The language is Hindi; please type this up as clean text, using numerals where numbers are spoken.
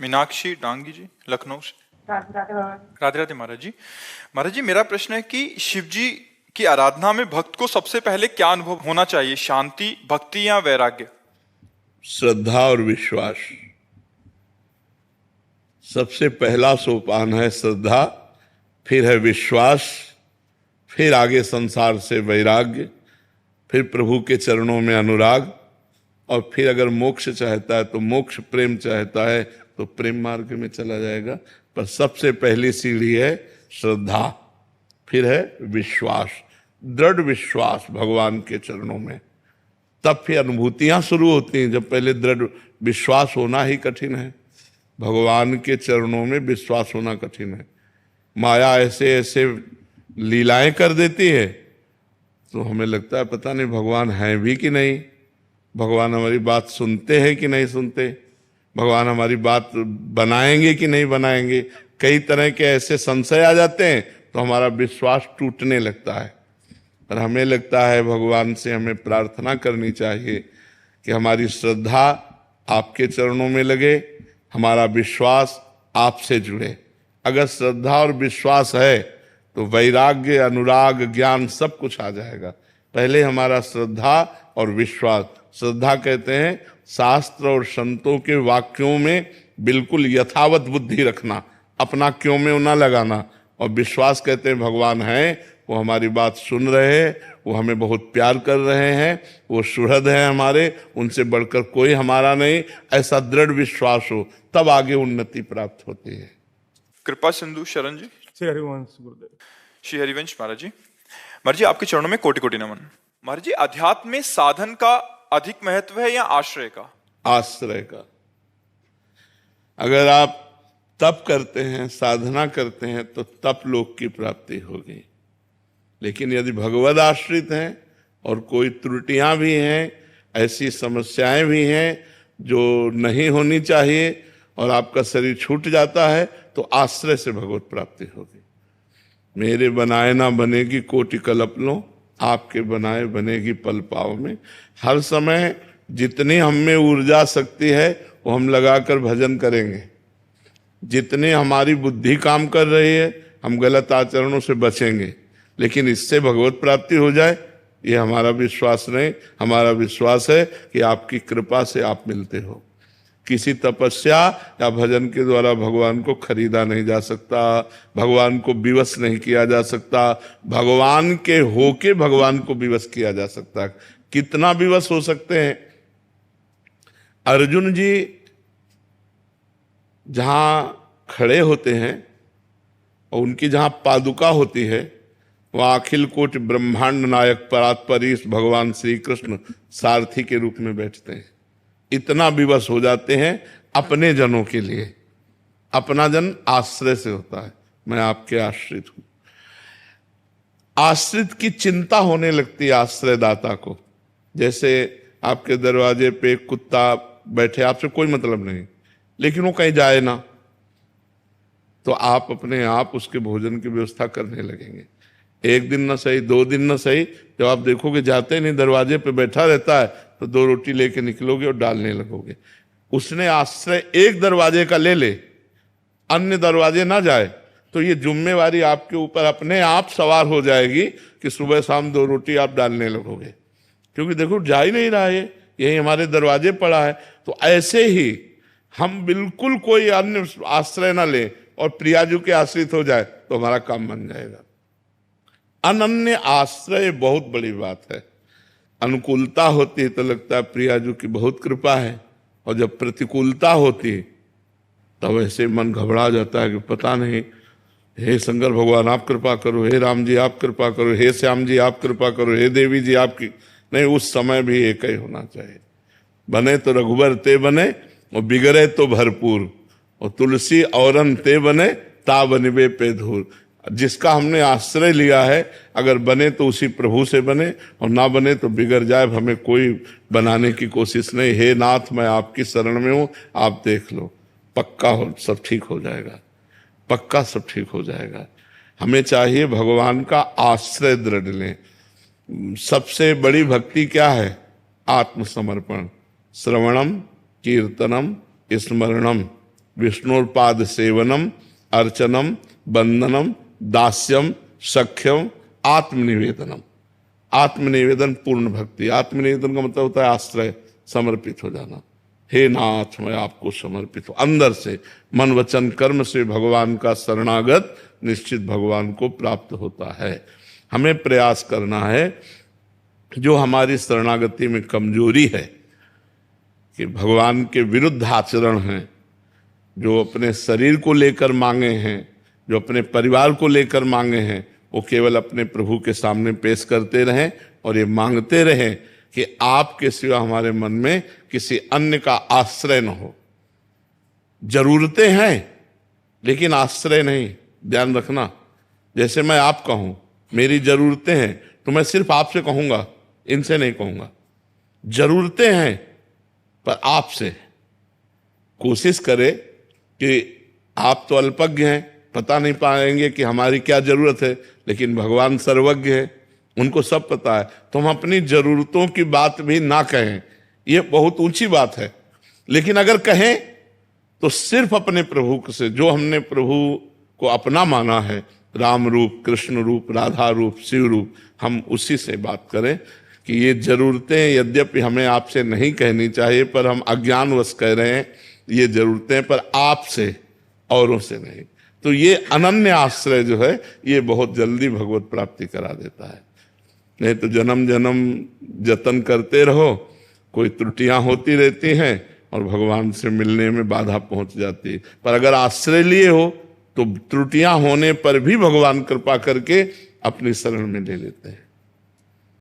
मीनाक्षी डांगी जी, लखनऊ से। राधे राधे बाबा जी। राधे राधे महाराज जी। महाराज जी, मेरा प्रश्न है कि शिव जी की आराधना में भक्त को सबसे पहले क्या अनुभव होना चाहिए, शांति, भक्ति या वैराग्य? श्रद्धा और विश्वास। सबसे पहला सोपान है श्रद्धा, फिर है विश्वास, फिर आगे संसार से वैराग्य, फिर प्रभु के चरणों में अनुराग, और फिर अगर मोक्ष चाहता है तो मोक्ष, प्रेम चाहता है तो प्रेम मार्ग में चला जाएगा। पर सबसे पहली सीढ़ी है श्रद्धा, फिर है विश्वास, दृढ़ विश्वास भगवान के चरणों में। तब फिर अनुभूतियां शुरू होती हैं। जब पहले दृढ़ विश्वास होना ही कठिन है, भगवान के चरणों में विश्वास होना कठिन है। माया ऐसे ऐसे लीलाएं कर देती है तो हमें लगता है पता नहीं भगवान हैं भी कि नहीं, भगवान हमारी बात सुनते हैं कि नहीं सुनते, भगवान हमारी बात बनाएंगे कि नहीं बनाएंगे। कई तरह के ऐसे संशय आ जाते हैं तो हमारा विश्वास टूटने लगता है। पर हमें लगता है भगवान से हमें प्रार्थना करनी चाहिए कि हमारी श्रद्धा आपके चरणों में लगे, हमारा विश्वास आपसे जुड़े। अगर श्रद्धा और विश्वास है तो वैराग्य, अनुराग, ज्ञान सब कुछ आ जाएगा। पहले हमारा श्रद्धा और विश्वास। श्रद्धा कहते हैं शास्त्र और संतों के वाक्यों में बिल्कुल यथावत बुद्धि रखना, अपना क्यों में ना लगाना। और विश्वास कहते हैं भगवान हैं, वो हमारी बात सुन रहे हैं, वो हमें बहुत प्यार कर रहे हैं, वो सुहृद हैं हमारे, उनसे बढ़कर कोई हमारा नहीं। ऐसा दृढ़ विश्वास हो तब आगे उन्नति प्राप्त होती है। कृपा सिंधु शरण जी। श्री हरिवंश गुरुदेव। श्री हरिवंश महाराज जी। महाराज जी, आपके चरणों में कोटि कोटि नमन। महाराज जी, अध्यात्म में साधन का अधिक महत्व है या आश्रय का? आश्रय का। अगर आप तप करते हैं, साधना करते हैं तो तप लोक की प्राप्ति होगी। लेकिन यदि भगवद आश्रित हैं और कोई त्रुटियां भी हैं, ऐसी समस्याएं भी हैं जो नहीं होनी चाहिए और आपका शरीर छूट जाता है, तो आश्रय से भगवत प्राप्ति होगी। मेरे बनाए ना बनेगी कोटि कल्पनो, आपके बनाए बनेगी पल पाव में। हर समय जितनी हम में ऊर्जा शक्ति है वो हम लगाकर भजन करेंगे। जितनी हमारी बुद्धि काम कर रही है हम गलत आचरणों से बचेंगे। लेकिन इससे भगवत प्राप्ति हो जाए ये हमारा विश्वास नहीं। हमारा विश्वास है कि आपकी कृपा से आप मिलते हो। किसी तपस्या या भजन के द्वारा भगवान को खरीदा नहीं जा सकता, भगवान को विवश नहीं किया जा सकता। भगवान के होके भगवान को विवश किया जा सकता। कितना विवश हो सकते हैं? अर्जुन जी जहां खड़े होते हैं और उनकी जहां पादुका होती है वह अखिल कोटि ब्रह्मांड नायक परात्परीश भगवान श्री कृष्ण सारथी के रूप में बैठते हैं। इतना विवश हो जाते हैं अपने जनों के लिए। अपना जन आश्रय से होता है, मैं आपके आश्रित हूं। आश्रित की चिंता होने लगती है आश्रयदाता को। जैसे आपके दरवाजे पे कुत्ता बैठे, आपसे कोई मतलब नहीं, लेकिन वो कहीं जाए ना, तो आप अपने आप उसके भोजन की व्यवस्था करने लगेंगे। एक दिन न सही, 2 दिन न सही, जब आप देखोगे जाते नहीं, दरवाजे पे बैठा रहता है, तो 2 रोटी लेके निकलोगे और डालने लगोगे। उसने आश्रय एक दरवाजे का ले ले, अन्य दरवाजे ना जाए, तो ये जिम्मेवारी आपके ऊपर अपने आप सवार हो जाएगी कि सुबह शाम 2 रोटी आप डालने लगोगे। क्योंकि देखो जा ही नहीं रहा है, यही हमारे दरवाजे पड़ा है। तो ऐसे ही हम बिल्कुल कोई अन्य आश्रय ना लें और प्रियाजू के आश्रित हो जाए तो हमारा काम बन जाएगा। अनन्य आश्रय बहुत बड़ी बात है। अनुकूलता होती है तो लगता है प्रियाजू की बहुत कृपा है, और जब प्रतिकूलता होती तब ऐसे मन घबरा जाता है कि पता नहीं, हे शंकर भगवान आप कृपा करो, हे राम जी आप कृपा करो, हे श्याम जी आप कृपा करो, हे देवी जी आपकी। नहीं, उस समय भी एक ही होना चाहिए। बने तो रघुबर ते बने और बिगड़े तो भरपूर, और तुलसी औरन ते बने ता बनिबे पे धूर। जिसका हमने आश्रय लिया है अगर बने तो उसी प्रभु से बने, और ना बने तो बिगड़ जाए, हमें कोई बनाने की कोशिश नहीं। हे नाथ मैं आपकी शरण में हूं, आप देख लो, पक्का हो सब ठीक हो जाएगा, पक्का सब ठीक हो जाएगा। हमें चाहिए भगवान का आश्रय दृढ़ लें। सबसे बड़ी भक्ति क्या है? आत्मसमर्पण। श्रवणम कीर्तनम स्मरणम विष्णुपाद सेवनम अर्चनम बंदनम दास्यम सख्यम आत्मनिवेदनम। आत्मनिवेदन पूर्ण भक्ति। आत्मनिवेदन का मतलब होता है आश्रय, समर्पित हो जाना। हे नाथ मैं आपको समर्पित हूं, अंदर से मन वचन कर्म से भगवान का शरणागत निश्चित भगवान को प्राप्त होता है। हमें प्रयास करना है जो हमारी शरणागति में कमजोरी है कि भगवान के विरुद्ध आचरण है, जो अपने शरीर को लेकर मांगे हैं, जो अपने परिवार को लेकर मांगे हैं, वो केवल अपने प्रभु के सामने पेश करते रहें और ये मांगते रहें कि आपके सिवा हमारे मन में किसी अन्य का आश्रय न हो। जरूरतें हैं लेकिन आश्रय नहीं, ध्यान रखना। जैसे मैं आपका हूं, मेरी जरूरतें हैं तो मैं सिर्फ आपसे कहूंगा, इनसे नहीं कहूंगा। जरूरतें हैं पर आपसे। कोशिश करें कि आप तो अल्पज्ञ हैं, पता नहीं पाएंगे कि हमारी क्या जरूरत है, लेकिन भगवान सर्वज्ञ है, उनको सब पता है। तो हम अपनी जरूरतों की बात भी ना कहें, ये बहुत ऊंची बात है। लेकिन अगर कहें तो सिर्फ अपने प्रभु से, जो हमने प्रभु को अपना माना है, राम रूप, कृष्ण रूप, राधा रूप, शिव रूप, हम उसी से बात करें कि ये जरूरतें यद्यपि हमें आपसे नहीं कहनी चाहिए, पर हम अज्ञानवश कह रहे हैं ये जरूरतें, पर आपसे, औरों से नहीं। तो ये अनन्य आश्रय जो है ये बहुत जल्दी भगवत प्राप्ति करा देता है। नहीं तो जन्म जन्म जतन करते रहो, कोई त्रुटियां होती रहती हैं और भगवान से मिलने में बाधा पहुंच जाती है। पर अगर आश्रय लिए हो तो त्रुटियां होने पर भी भगवान कृपा करके अपनी शरण में ले लेते हैं।